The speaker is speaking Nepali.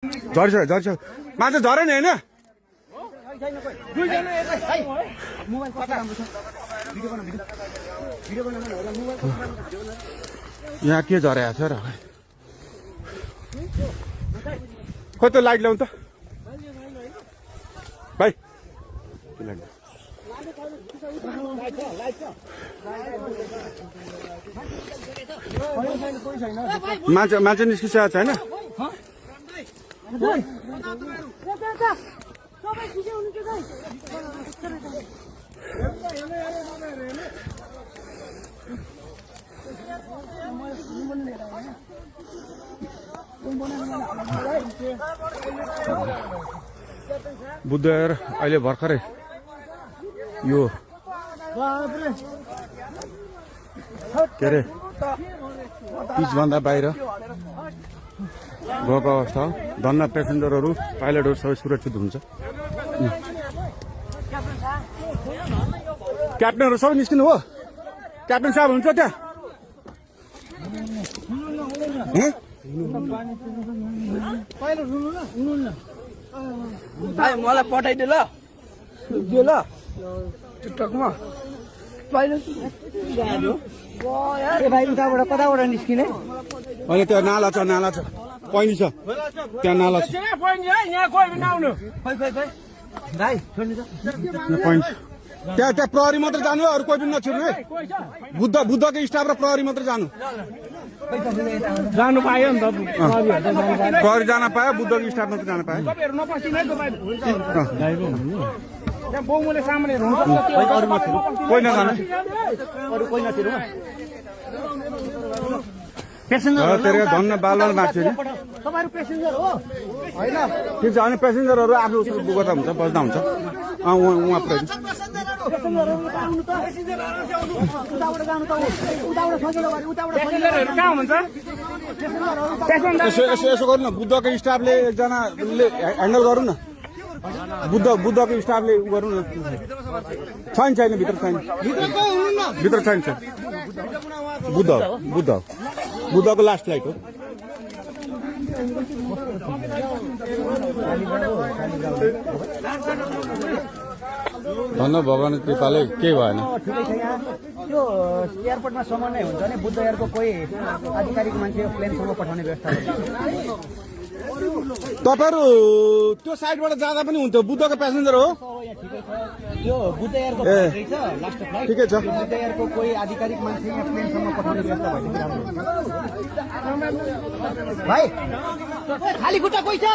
झर्छ माछा झरे नि होइन यहाँ के झरेको छ र खोइ त लाइट ल्याउनु त भाइ मान्छे निस्किसकेको छैन बुद्धर अहिले भर्खरै यो के अरे पिचभन्दा बाहिर गएको अवस्था हो धन्न पेसेन्जरहरू पाइलटहरू सबै सुरक्षित हुन्छ क्याप्टनहरू सबै निस्किनु हो क्याप्टन साहब हुन्छ त्यहाँ मलाई पठाइदियो ल टिकटकमा भाइ उताबाट कताबाट निस्किने अहिले त्यो नाला छ पैनी छ त्यहाँ नाला छ त्यहाँ प्रहरी मात्र जानु अरू कोही पनि नछिर्नु है बुद्धको स्टाफ र प्रहरी मात्र जानु पायो नि त प्रहरी जान पायो बुद्धको स्टाफ मात्र जान पायो कोही नजानु धन्न बाल मार्छ नि ठिक छ अनि पेसेन्जरहरू आफ्नो गर्दा हुन्छ बस्दा हुन्छ उहाँ यसो गर्नु न बुद्धको स्टाफले एकजनाले ह्यान्डल गरौँ न बुद्धको स्टाफले गरौँ न छैन भित्र छैन बुद्धको लास्ट फ्लाइट हो धन्न भगवान कृपाले केही भएन यो एयरपोर्टमा समन्वय हुन्छ नि बुद्ध एयरको कोही आधिकारिक मान्छे प्लेनसम्म पठाउने व्यवस्था तपाईँहरू त्यो साइडबाट जाँदा पनि हुन्थ्यो बुद्धको प्यासेन्जर हो यो बुद्ध एयरको लास्ट फ्लाइट ठिकै छ बुद्ध एयरको कोही आधिकारिक मान्छे यहाँ प्लेनसम्म पठाउने व्यवस्था भइसक्यो भाइ खाली खुट्टा कोही छ